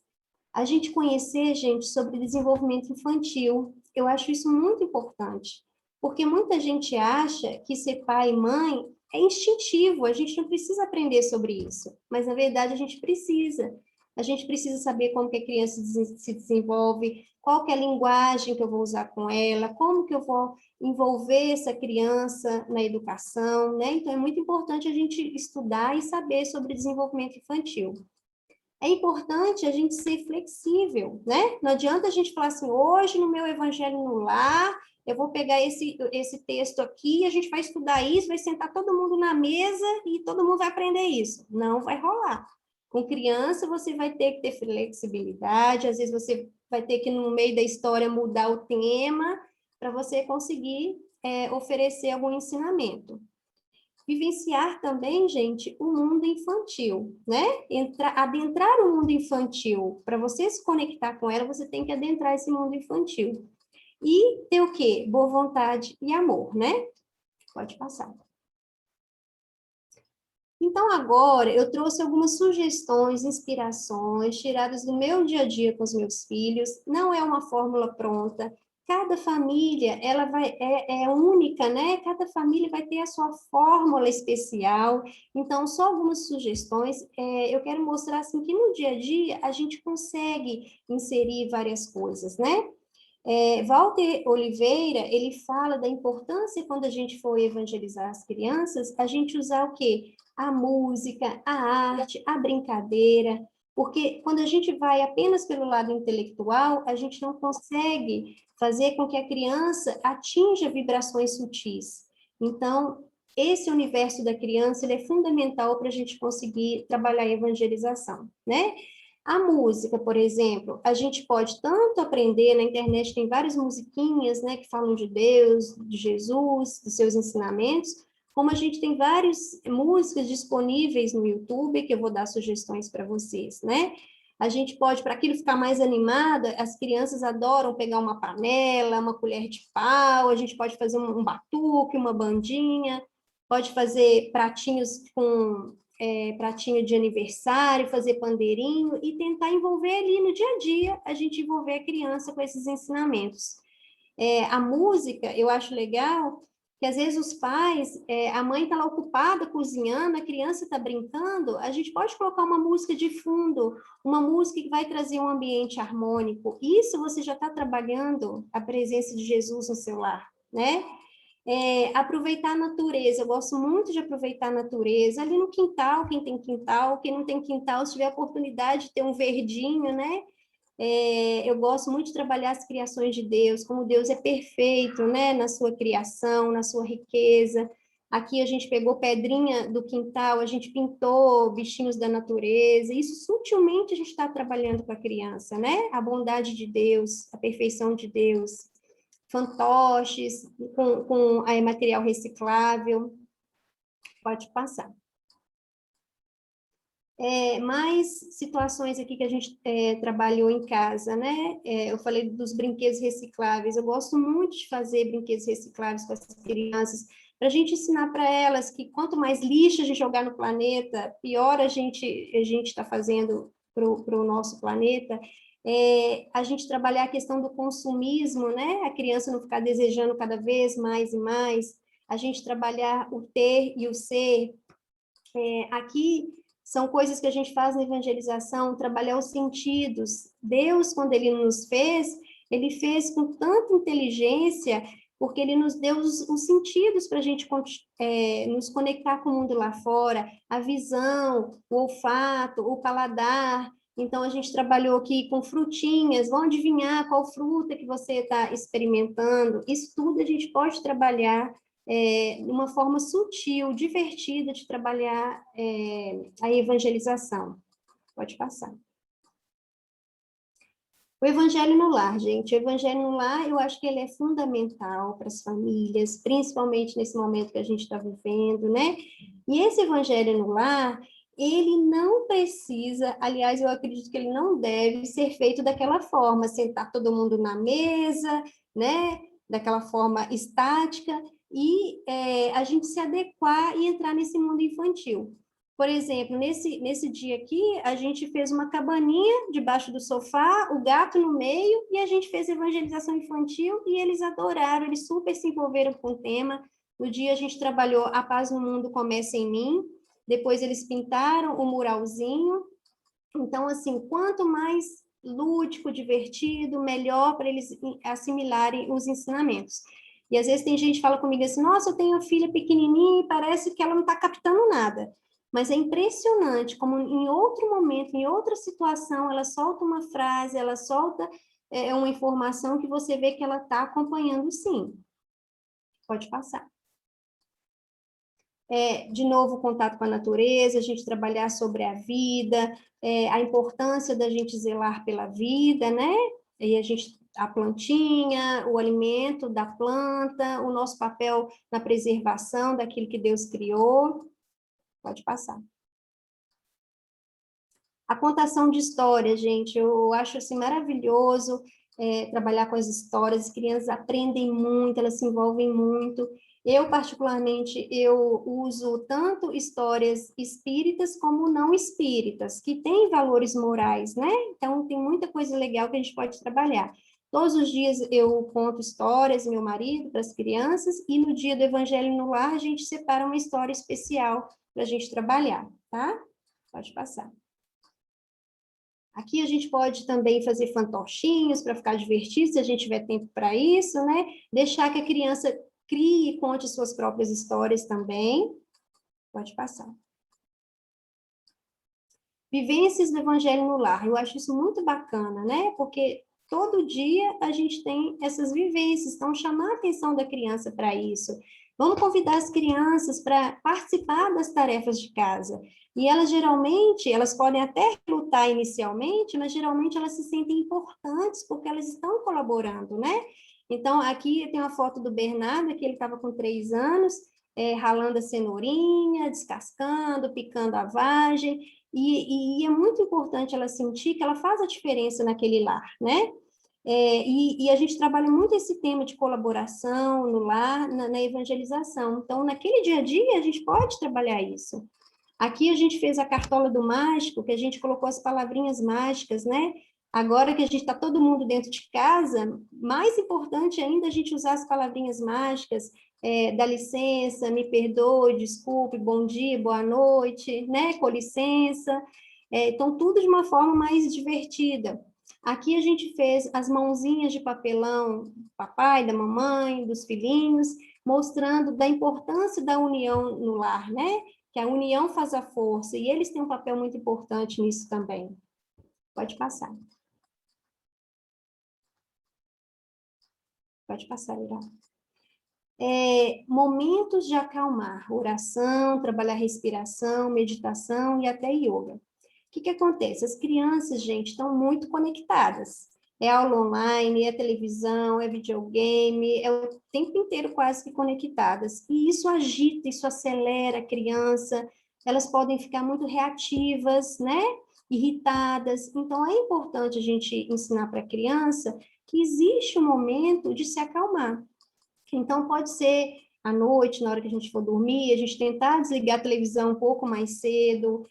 a gente conhecer, gente, sobre desenvolvimento infantil. Eu acho isso muito importante, porque muita gente acha que ser pai e mãe é instintivo, a gente não precisa aprender sobre isso, mas na verdade a gente precisa. A gente precisa saber como que a criança se desenvolve, qual que é a linguagem que eu vou usar com ela, como que eu vou envolver essa criança na educação, né? Então é muito importante a gente estudar e saber sobre desenvolvimento infantil. é importante a gente ser flexível, né? Não adianta a gente falar assim, hoje no meu evangelho no lar, eu vou pegar esse texto aqui, a gente vai estudar isso, vai sentar todo mundo na mesa e todo mundo vai aprender isso. Não vai rolar. Com criança, você vai ter que ter flexibilidade, às vezes você vai ter que, no meio da história, mudar o tema para você conseguir oferecer algum ensinamento. Vivenciar também, gente, o mundo infantil, né? Adentrar o mundo infantil. Para você se conectar com ela, você tem que adentrar esse mundo infantil. E ter o quê? Boa vontade e amor, né? Pode passar. Então, agora, eu trouxe algumas sugestões, inspirações, tiradas do meu dia a dia com os meus filhos. Não é uma fórmula pronta. Cada família, é única, né? Cada família vai ter a sua fórmula especial. Então, só algumas sugestões. Eu quero mostrar, assim, que no dia a dia a gente consegue inserir várias coisas, né? Walter Oliveira, ele fala da importância, quando a gente for evangelizar as crianças, a gente usar o quê? A música, a arte, a brincadeira, porque quando a gente vai apenas pelo lado intelectual, a gente não consegue fazer com que a criança atinja vibrações sutis. Então, esse universo da criança, ele é fundamental para a gente conseguir trabalhar a evangelização, né? A música, por exemplo, a gente pode tanto aprender, na internet tem várias musiquinhas, né, que falam de Deus, de Jesus, dos seus ensinamentos, como a gente tem várias músicas disponíveis no YouTube, que eu vou dar sugestões para vocês, né? A gente pode, para aquilo ficar mais animada, as crianças adoram pegar uma panela, uma colher de pau, a gente pode fazer um batuque, uma bandinha, pode fazer pratinhos com pratinho de aniversário, fazer pandeirinho e tentar envolver ali no dia a dia, a gente envolver a criança com esses ensinamentos. A música, eu acho legal, que às vezes os pais, a mãe está lá ocupada cozinhando, a criança está brincando, a gente pode colocar uma música de fundo, uma música que vai trazer um ambiente harmônico. Isso você já está trabalhando a presença de Jesus no seu lar, né? Aproveitar a natureza, eu gosto muito de aproveitar a natureza, ali no quintal, quem tem quintal, quem não tem quintal, se tiver a oportunidade de ter um verdinho, né? Eu gosto muito de trabalhar as criações de Deus, como Deus é perfeito, né? Na sua criação, na sua riqueza. Aqui a gente pegou pedrinha do quintal, a gente pintou bichinhos da natureza, isso sutilmente a gente está trabalhando com a criança, né? A bondade de Deus, a perfeição de Deus, fantoches, com material reciclável, pode passar. Mais situações aqui que a gente trabalhou em casa, né? Eu falei dos brinquedos recicláveis, eu gosto muito de fazer brinquedos recicláveis com as crianças, para a gente ensinar para elas que quanto mais lixo a gente jogar no planeta, pior a gente está fazendo para o nosso planeta. A gente trabalhar a questão do consumismo, né? A criança não ficar desejando cada vez mais e mais, a gente trabalhar o ter e o ser. Aqui são coisas que a gente faz na evangelização, trabalhar os sentidos. Deus, quando ele nos fez, ele fez com tanta inteligência, porque ele nos deu os sentidos para a gente nos conectar com o mundo lá fora, a visão, o olfato, o paladar. Então, a gente trabalhou aqui com frutinhas, vão adivinhar qual fruta que você está experimentando. Isso tudo a gente pode trabalhar uma forma sutil, divertida de trabalhar a evangelização. Pode passar. O evangelho no lar, gente. O evangelho no lar, eu acho que ele é fundamental para as famílias, principalmente nesse momento que a gente está vivendo, né? E esse evangelho no lar, ele não precisa, aliás, eu acredito que ele não deve ser feito daquela forma, sentar todo mundo na mesa, né? Daquela forma estática, e a gente se adequar e entrar nesse mundo infantil. Por exemplo, nesse dia aqui, a gente fez uma cabaninha debaixo do sofá, o gato no meio, e a gente fez evangelização infantil, e eles adoraram, eles super se envolveram com o tema. No dia a gente trabalhou A Paz no Mundo Começa em Mim, depois eles pintaram o muralzinho. Então, assim, quanto mais lúdico, divertido, melhor para eles assimilarem os ensinamentos. E às vezes tem gente que fala comigo assim, nossa, eu tenho uma filha pequenininha e parece que ela não está captando nada. Mas é impressionante como em outro momento, em outra situação, ela solta uma frase, ela solta uma informação que você vê que ela está acompanhando sim. Pode passar. De novo, contato com a natureza, a gente trabalhar sobre a vida, a importância da gente zelar pela vida, né? E a plantinha, o alimento da planta, o nosso papel na preservação daquilo que Deus criou. Pode passar. A contação de histórias, gente, eu acho assim maravilhoso trabalhar com as histórias, as crianças aprendem muito, elas se envolvem muito. Eu, particularmente, eu uso tanto histórias espíritas como não espíritas, que têm valores morais, né? Então, tem muita coisa legal que a gente pode trabalhar. Todos os dias eu conto histórias, meu marido, para as crianças, e no dia do Evangelho no Lar, a gente separa uma história especial para a gente trabalhar, tá? Pode passar. Aqui a gente pode também fazer fantochinhos para ficar divertido, se a gente tiver tempo para isso, né? Deixar que a criança crie e conte suas próprias histórias também. Pode passar. Vivências do Evangelho no Lar. Eu acho isso muito bacana, né? Porque todo dia a gente tem essas vivências, então chamar a atenção da criança para isso. Vamos convidar as crianças para participar das tarefas de casa. E elas geralmente, elas podem até lutar inicialmente, mas geralmente elas se sentem importantes porque elas estão colaborando, né? Então, aqui tem uma foto do Bernardo, que ele estava com 3 anos, ralando a cenourinha, descascando, picando a vagem, e é muito importante ela sentir que ela faz a diferença naquele lar, né? E a gente trabalha muito esse tema de colaboração no lar, na evangelização. Então, naquele dia a dia, a gente pode trabalhar isso. Aqui a gente fez a cartola do mágico, que a gente colocou as palavrinhas mágicas, né? Agora que a gente está todo mundo dentro de casa, mais importante ainda a gente usar as palavrinhas mágicas, dá licença, me perdoe, desculpe, bom dia, boa noite, né? Com licença. Então, tudo de uma forma mais divertida. Aqui a gente fez as mãozinhas de papelão do papai, da mamãe, dos filhinhos, mostrando da importância da união no lar, né? Que a união faz a força, e eles têm um papel muito importante nisso também. Pode passar. Pode passar, Ira. Momentos de acalmar, oração, trabalhar respiração, meditação e até yoga. O que acontece? As crianças, gente, estão muito conectadas. É aula online, é televisão, é videogame, é o tempo inteiro quase que conectadas. E isso agita, isso acelera a criança, elas podem ficar muito reativas, né? Irritadas. Então, é importante a gente ensinar para a criança que existe um momento de se acalmar. Então, pode ser à noite, na hora que a gente for dormir, a gente tentar desligar a televisão um pouco mais cedo,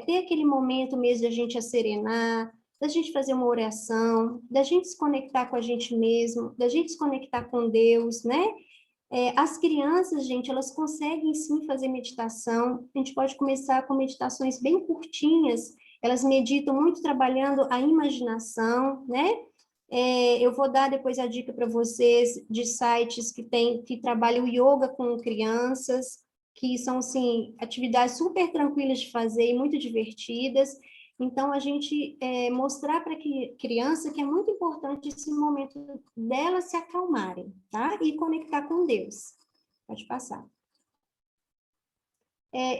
ter aquele momento mesmo de a gente acerenar, da gente fazer uma oração, da gente se conectar com a gente mesmo, da gente se conectar com Deus, né? As crianças, gente, elas conseguem sim fazer meditação. A gente pode começar com meditações bem curtinhas. Elas meditam muito trabalhando a imaginação, né? Eu vou dar depois a dica para vocês de sites que trabalham yoga com crianças, que são, assim, atividades super tranquilas de fazer e muito divertidas. Então, a gente mostrar para a criança que é muito importante esse momento delas se acalmarem, tá? E conectar com Deus. Pode passar.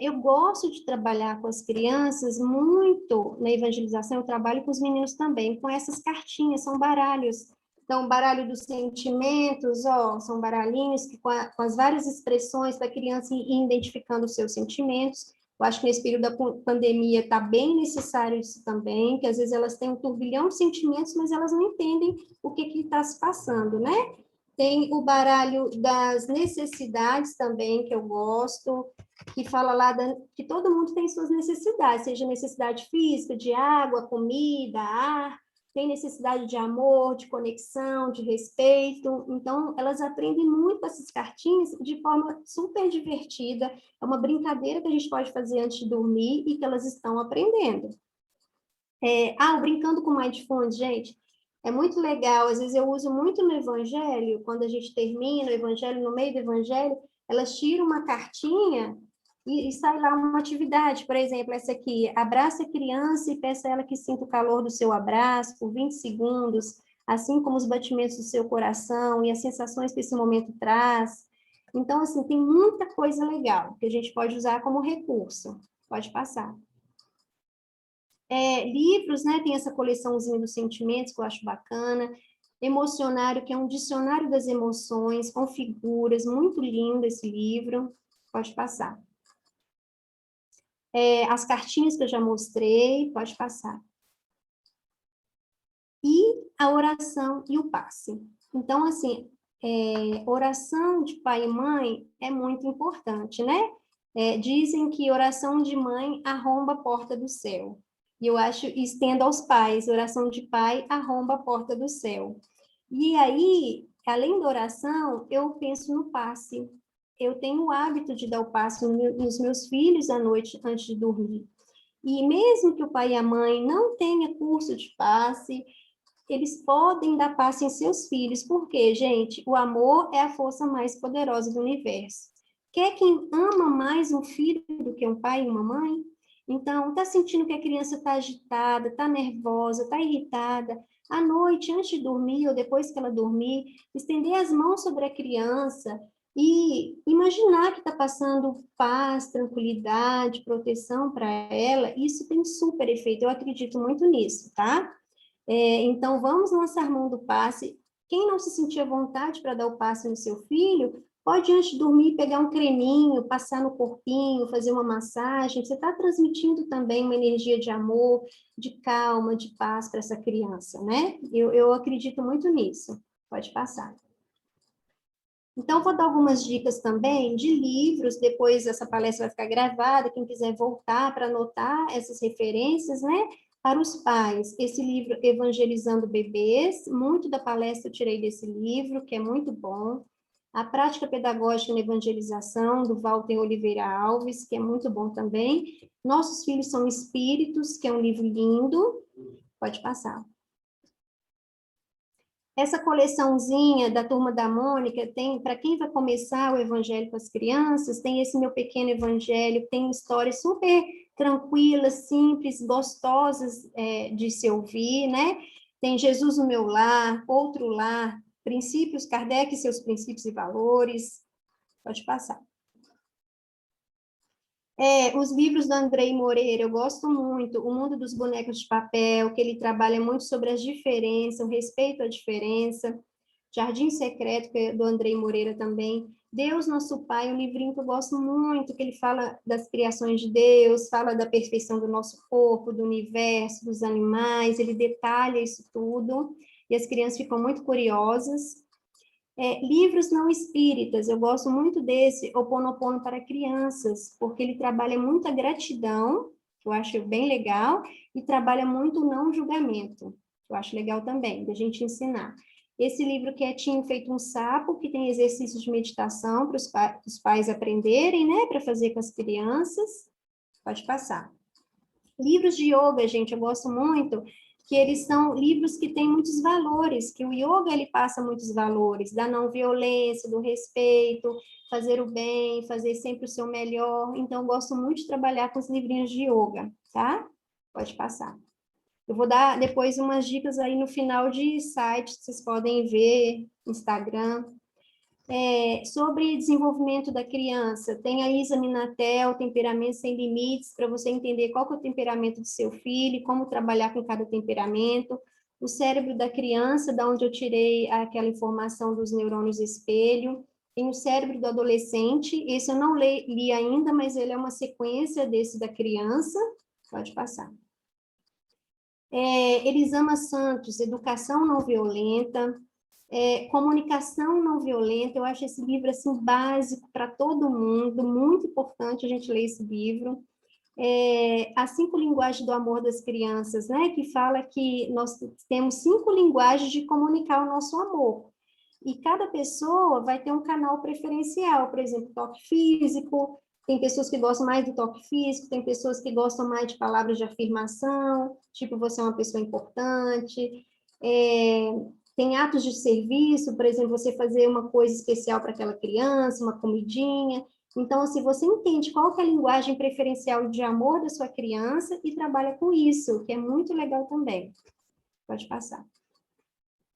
Eu gosto de trabalhar com as crianças muito na evangelização, eu trabalho com os meninos também, com essas cartinhas, são baralhos. Então, baralho dos sentimentos, ó, são baralhinhos que com as várias expressões para a criança ir identificando os seus sentimentos. Eu acho que nesse período da pandemia está bem necessário isso também, que às vezes elas têm um turbilhão de sentimentos, mas elas não entendem o que está se passando, né? Tem o baralho das necessidades também, que eu gosto, que fala lá que todo mundo tem suas necessidades, seja necessidade física, de água, comida, ar, tem necessidade de amor, de conexão, de respeito. Então, elas aprendem muito essas cartinhas de forma super divertida. É uma brincadeira que a gente pode fazer antes de dormir e que elas estão aprendendo. O Brincando com Mindfulness, gente, é muito legal. Às vezes eu uso muito no Evangelho, quando a gente termina o Evangelho, no meio do Evangelho, elas tiram uma cartinha e sai lá uma atividade, por exemplo, essa aqui, abraça a criança e peça a ela que sinta o calor do seu abraço por 20 segundos, assim como os batimentos do seu coração e as sensações que esse momento traz. Então, assim, tem muita coisa legal que a gente pode usar como recurso. Pode passar. Livros, né? Tem essa coleçãozinha dos sentimentos que eu acho bacana. Emocionário, que é um dicionário das emoções, com figuras, muito lindo esse livro. Pode passar. As cartinhas que eu já mostrei, pode passar. E a oração e o passe. Então, assim, oração de pai e mãe é muito importante, né? Dizem que oração de mãe arromba a porta do céu. E eu acho, estendo aos pais, oração de pai arromba a porta do céu. E aí, além da oração, eu penso no passe. Eu tenho o hábito de dar o passe nos meus filhos à noite, antes de dormir. E mesmo que o pai e a mãe não tenham curso de passe, eles podem dar passe em seus filhos, porque, gente, o amor é a força mais poderosa do universo. Quer quem ama mais um filho do que um pai e uma mãe? Então, está sentindo que a criança está agitada, está nervosa, está irritada? À noite, antes de dormir ou depois que ela dormir, estender as mãos sobre a criança e imaginar que está passando paz, tranquilidade, proteção para ela, isso tem super efeito. Eu acredito muito nisso, tá? Então, vamos lançar mão do passe. Quem não se sentir à vontade para dar o passe no seu filho, pode, antes de dormir, pegar um creminho, passar no corpinho, fazer uma massagem. Você está transmitindo também uma energia de amor, de calma, de paz para essa criança, né? Eu acredito muito nisso. Pode passar. Então, vou dar algumas dicas também de livros, depois essa palestra vai ficar gravada, quem quiser voltar para anotar essas referências, né? Para os pais, esse livro Evangelizando Bebês, muito da palestra eu tirei desse livro, que é muito bom. A Prática Pedagógica na Evangelização, do Walter Oliveira Alves, que é muito bom também. Nossos Filhos São Espíritos, que é um livro lindo. Pode passar. Essa coleçãozinha da Turma da Mônica tem, para quem vai começar o Evangelho com as crianças, tem esse Meu Pequeno Evangelho, tem histórias super tranquilas, simples, gostosas de se ouvir, né? Tem Jesus no Meu Lar, Outro Lar, Princípios, Kardec e Seus Princípios e Valores. Pode passar. Os livros do Andrei Moreira, eu gosto muito, O Mundo dos Bonecos de Papel, que ele trabalha muito sobre as diferenças, o respeito à diferença. Jardim Secreto, que é do Andrei Moreira também. Deus Nosso Pai, um livrinho que eu gosto muito, que ele fala das criações de Deus, fala da perfeição do nosso corpo, do universo, dos animais, ele detalha isso tudo, e as crianças ficam muito curiosas. Livros não espíritas, eu gosto muito desse, Ho Oponopono para crianças, porque ele trabalha muito a gratidão, que eu acho bem legal, e trabalha muito o não julgamento, que eu acho legal também, da gente ensinar. Esse livro Quietinho Feito um Sapo, que tem exercícios de meditação para os pais aprenderem, né, para fazer com as crianças. Pode passar. Livros de yoga, gente, eu gosto muito, que eles são livros que têm muitos valores, que o yoga, ele passa muitos valores, da não violência, do respeito, fazer o bem, fazer sempre o seu melhor. Então, eu gosto muito de trabalhar com os livrinhos de yoga, tá? Pode passar. Eu vou dar depois umas dicas aí no final de sites, vocês podem ver, Instagram. Sobre desenvolvimento da criança, tem a Isa Minatel, Temperamento Sem Limites, para você entender qual que é o temperamento do seu filho, como trabalhar com cada temperamento. O cérebro da criança, da onde eu tirei aquela informação dos neurônios espelho. Tem o cérebro do adolescente, esse eu não li ainda, mas ele é uma sequência desse da criança. Pode passar. Elisama Santos, Educação Não Violenta. Comunicação Não Violenta, eu acho esse livro assim básico para todo mundo, muito importante a gente ler esse livro. As 5 linguagens do amor das crianças, né, que fala que nós temos 5 linguagens de comunicar o nosso amor. E cada pessoa vai ter um canal preferencial, por exemplo, toque físico, tem pessoas que gostam mais do toque físico, tem pessoas que gostam mais de palavras de afirmação, tipo, você é uma pessoa importante. Tem atos de serviço, por exemplo, você fazer uma coisa especial para aquela criança, uma comidinha. Então, se você entende qual que é a linguagem preferencial de amor da sua criança e trabalha com isso, que é muito legal também. Pode passar.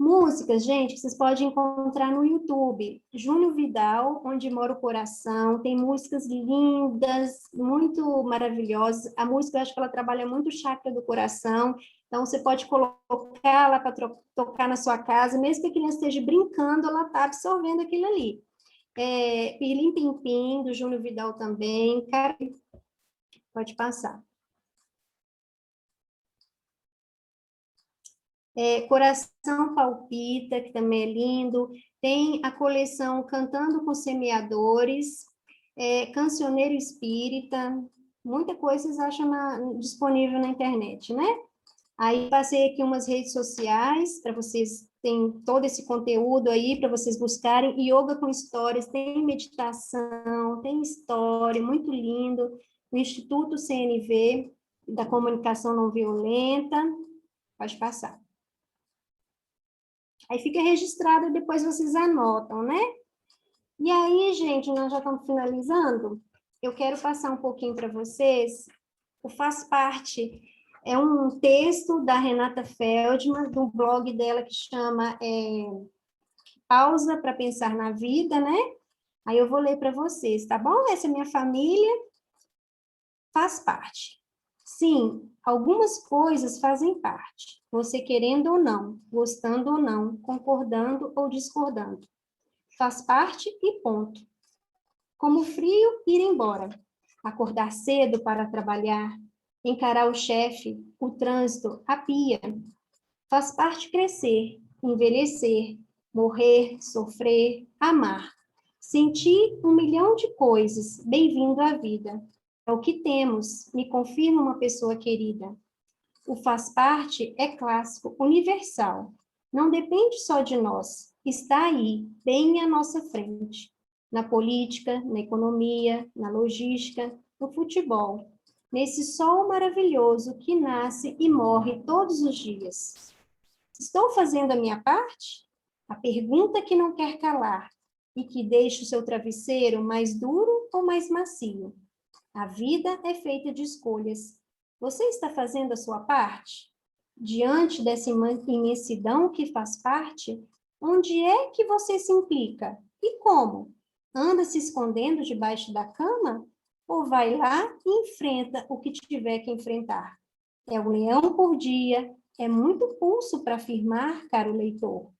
Músicas, gente, que vocês podem encontrar no YouTube. Júnior Vidal, Onde Mora o Coração. Tem músicas lindas, muito maravilhosas. A música, eu acho que ela trabalha muito o chakra do coração. Então, você pode colocá-la para tocar na sua casa. Mesmo que a criança esteja brincando, ela está absorvendo aquilo ali. Pirlim Pim Pim, do Júnior Vidal também. Cara, pode passar. Coração Palpita, que também é lindo. Tem a coleção Cantando com Semeadores, Cancioneiro Espírita, muita coisa vocês acham disponível na internet, né? Aí passei aqui umas redes sociais para vocês, tem todo esse conteúdo aí para vocês buscarem. Yoga com histórias, tem meditação, tem história, muito lindo. O Instituto CNV, da Comunicação Não Violenta, pode passar. Aí fica registrado e depois vocês anotam, né? E aí, gente, nós já estamos finalizando. Eu quero passar um pouquinho para vocês. O Faz Parte é um texto da Renata Feldman, do blog dela que chama Pausa para Pensar na Vida, né? Aí eu vou ler para vocês, tá bom? Essa é minha família. Faz parte. Sim, algumas coisas fazem parte, você querendo ou não, gostando ou não, concordando ou discordando. Faz parte e ponto. Como o frio, ir embora. Acordar cedo para trabalhar, encarar o chefe, o trânsito, a pia. Faz parte crescer, envelhecer, morrer, sofrer, amar. Sentir 1 milhão de coisas, bem-vindo à vida. É o que temos, me confirma uma pessoa querida. O faz parte é clássico, universal. Não depende só de nós, está aí, bem à nossa frente. Na política, na economia, na logística, no futebol. Nesse sol maravilhoso que nasce e morre todos os dias. Estou fazendo a minha parte? A pergunta que não quer calar e que deixa o seu travesseiro mais duro ou mais macio. A vida é feita de escolhas. Você está fazendo a sua parte? Diante dessa imensidão que faz parte, onde é que você se implica? E como? Anda se escondendo debaixo da cama? Ou vai lá e enfrenta o que tiver que enfrentar? É um leão por dia, é muito pulso para afirmar, caro leitor.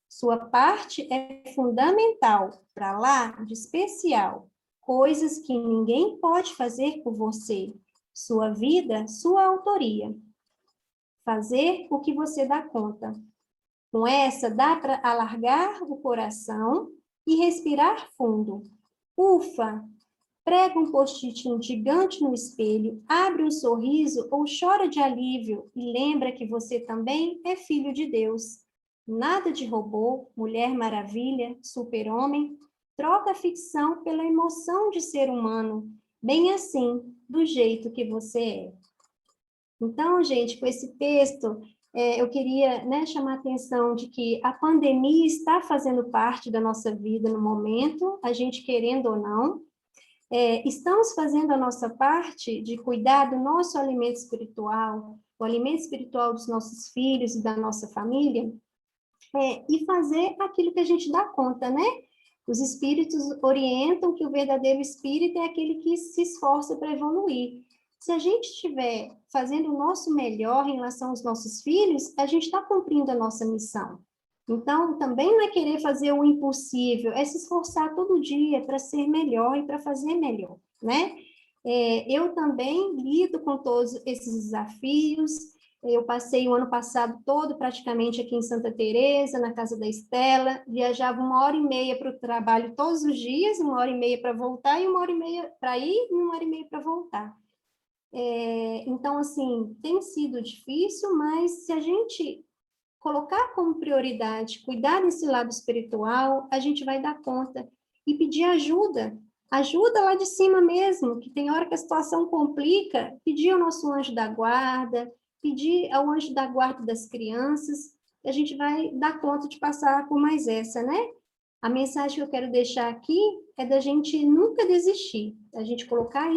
Sua parte é fundamental, para lá de especial. Coisas que ninguém pode fazer por você. Sua vida, sua autoria. Fazer o que você dá conta. Com essa, dá para alargar o coração e respirar fundo. Ufa! Prega um post-it gigante no espelho, abre um sorriso ou chora de alívio e lembra que você também é filho de Deus. Nada de robô, Mulher Maravilha, Super-Homem. Troca a ficção pela emoção de ser humano, bem assim, do jeito que você é. Então, gente, com esse texto, eu queria, né, chamar a atenção de que a pandemia está fazendo parte da nossa vida no momento, a gente querendo ou não. Estamos fazendo a nossa parte de cuidar do nosso alimento espiritual, o alimento espiritual dos nossos filhos e da nossa família, e fazer aquilo que a gente dá conta, né? Os espíritos orientam que o verdadeiro espírito é aquele que se esforça para evoluir. Se a gente estiver fazendo o nosso melhor em relação aos nossos filhos, a gente está cumprindo a nossa missão. Então, também não é querer fazer o impossível, é se esforçar todo dia para ser melhor e para fazer melhor, né? Eu também lido com todos esses desafios. Eu passei o ano passado todo praticamente aqui em Santa Teresa, na casa da Estela, viajava 1h30 para o trabalho todos os dias, 1h30 para voltar e 1h30 para ir e 1h30 para voltar. Então, assim, tem sido difícil, mas se a gente colocar como prioridade, cuidar desse lado espiritual, a gente vai dar conta e pedir ajuda. Ajuda lá de cima mesmo, que tem hora que a situação complica, pedir ao nosso anjo da guarda, pedir ao anjo da guarda das crianças, a gente vai dar conta de passar por mais essa, né? A mensagem que eu quero deixar aqui é da gente nunca desistir, da gente colocar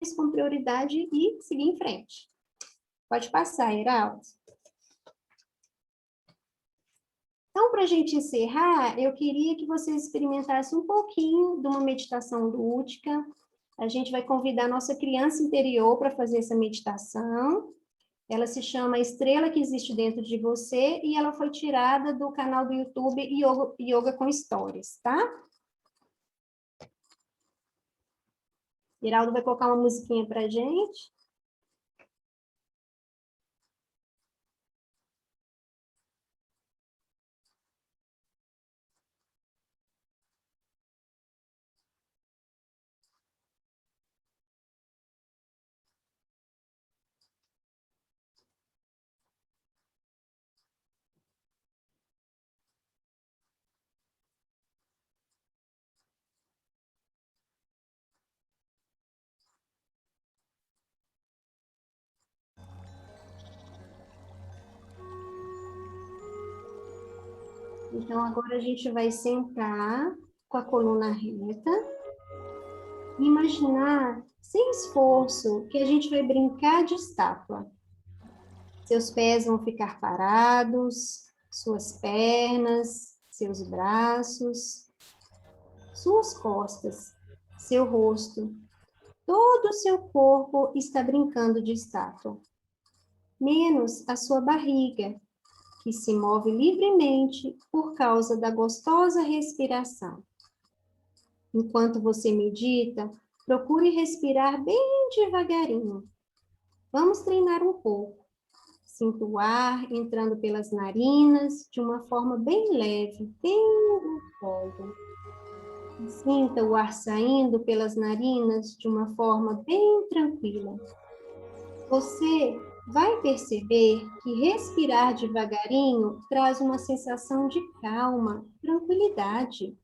isso como prioridade e seguir em frente. Pode passar, Heraldo. Então, para a gente encerrar, eu queria que vocês experimentassem um pouquinho de uma meditação lúdica. A gente vai convidar a nossa criança interior para fazer essa meditação. Ela se chama Estrela que Existe Dentro de Você e ela foi tirada do canal do YouTube Yoga com Stories, tá? Geraldo vai colocar uma musiquinha para a gente. Então, agora a gente vai sentar com a coluna reta e imaginar, sem esforço, que a gente vai brincar de estátua. Seus pés vão ficar parados, suas pernas, seus braços, suas costas, seu rosto. Todo o seu corpo está brincando de estátua, menos a sua barriga, que se move livremente por causa da gostosa respiração. Enquanto você medita, procure respirar bem devagarinho. Vamos treinar um pouco. Sinta o ar entrando pelas narinas de uma forma bem leve, bem gostosa. Sinta o ar saindo pelas narinas de uma forma bem tranquila. Você vai perceber que respirar devagarinho traz uma sensação de calma, tranquilidade.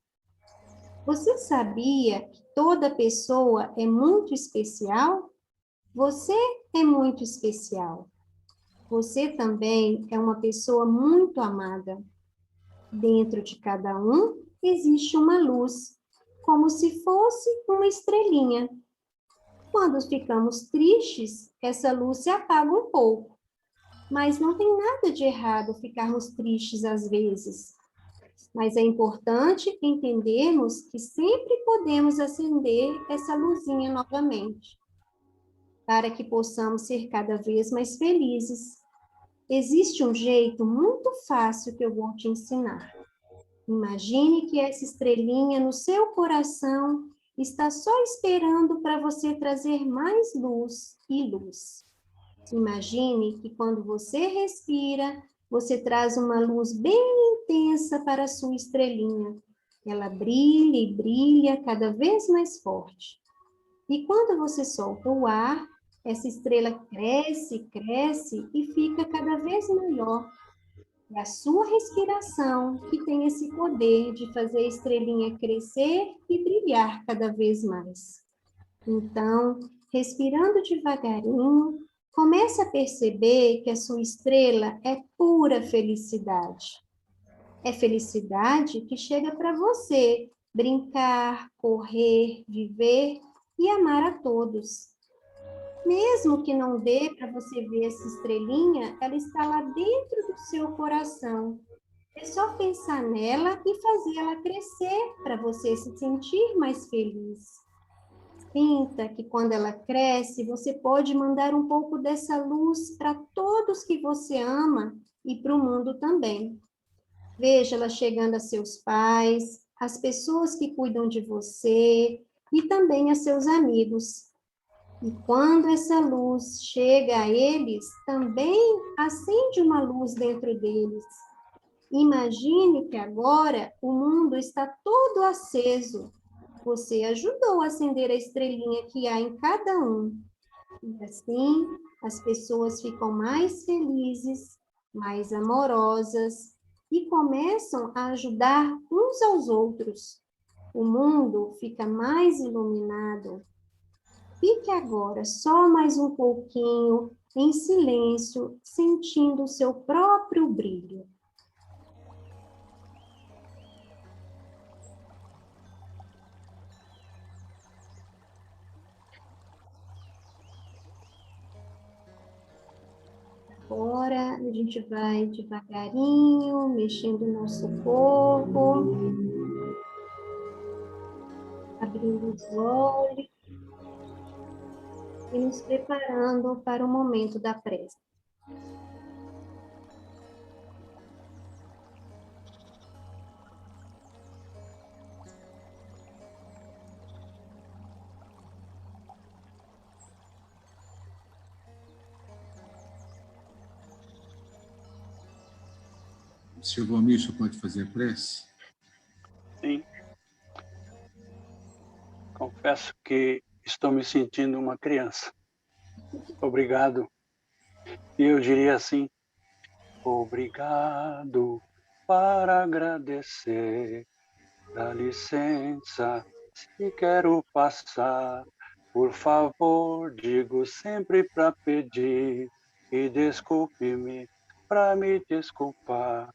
Você sabia que toda pessoa é muito especial? Você é muito especial. Você também é uma pessoa muito amada. Dentro de cada um existe uma luz, como se fosse uma estrelinha. Quando ficamos tristes, essa luz se apaga um pouco. Mas não tem nada de errado ficarmos tristes às vezes. Mas é importante entendermos que sempre podemos acender essa luzinha novamente, para que possamos ser cada vez mais felizes. Existe um jeito muito fácil que eu vou te ensinar. Imagine que essa estrelinha no seu coração está só esperando para você trazer mais luz e luz. Imagine que quando você respira, você traz uma luz bem intensa para a sua estrelinha. Ela brilha e brilha cada vez mais forte. E quando você solta o ar, essa estrela cresce, cresce e fica cada vez maior. É a sua respiração que tem esse poder de fazer a estrelinha crescer e brilhar cada vez mais. Então, respirando devagarinho, comece a perceber que a sua estrela é pura felicidade. É felicidade que chega para você brincar, correr, viver e amar a todos. Mesmo que não dê para você ver essa estrelinha, ela está lá dentro do seu coração. É só pensar nela e fazer ela crescer para você se sentir mais feliz. Sinta que quando ela cresce, você pode mandar um pouco dessa luz para todos que você ama e para o mundo também. Veja ela chegando a seus pais, as pessoas que cuidam de você e também a seus amigos. E quando essa luz chega a eles, também acende uma luz dentro deles. Imagine que agora o mundo está todo aceso. Você ajudou a acender a estrelinha que há em cada um. E assim, as pessoas ficam mais felizes, mais amorosas e começam a ajudar uns aos outros. O mundo fica mais iluminado. Fique agora só mais um pouquinho em silêncio, sentindo o seu próprio brilho. agora a gente vai devagarinho, mexendo o nosso corpo, abrindo os olhos e nos preparando para o momento da prece. Seu Valmir, pode fazer a prece? Sim. Confesso que estou me sentindo uma criança. Obrigado. E eu diria assim, obrigado para agradecer. Dá licença, se quero passar. Por favor, digo sempre para pedir. E desculpe-me para me desculpar.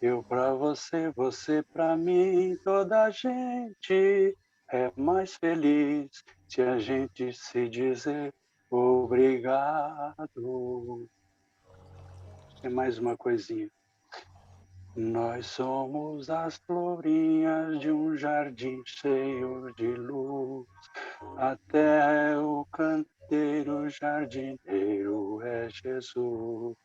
Eu para você, você para mim, toda a gente é mais feliz se a gente se dizer obrigado. É mais uma coisinha. Nós somos as florinhas de um jardim cheio de luz. Até o canteiro jardineiro é Jesus.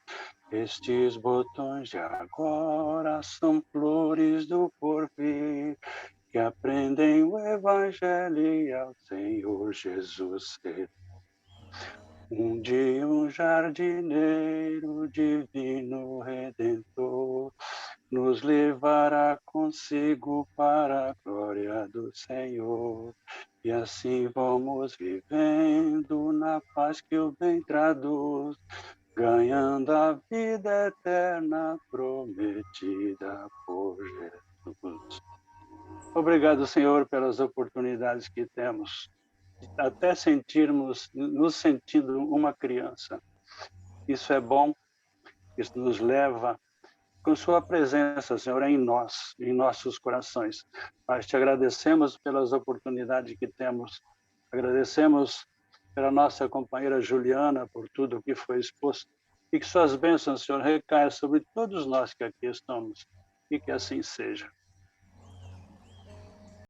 Estes botões de agora são flores do porvir, que aprendem o Evangelho e ao Senhor Jesus ser. Um dia um jardineiro divino redentor nos levará consigo para a glória do Senhor. E assim vamos vivendo na paz que o bem traduz, ganhando a vida eterna prometida por Jesus. Obrigado, Senhor, pelas oportunidades que temos, até nos sentindo uma criança. Isso é bom, isso nos leva com sua presença, Senhor, em nós, em nossos corações. Nós te agradecemos pelas oportunidades que temos. Agradecemos pela nossa companheira Juliana, por tudo que foi exposto. E que suas bênçãos, Senhor, recaiam sobre todos nós que aqui estamos. E que assim seja.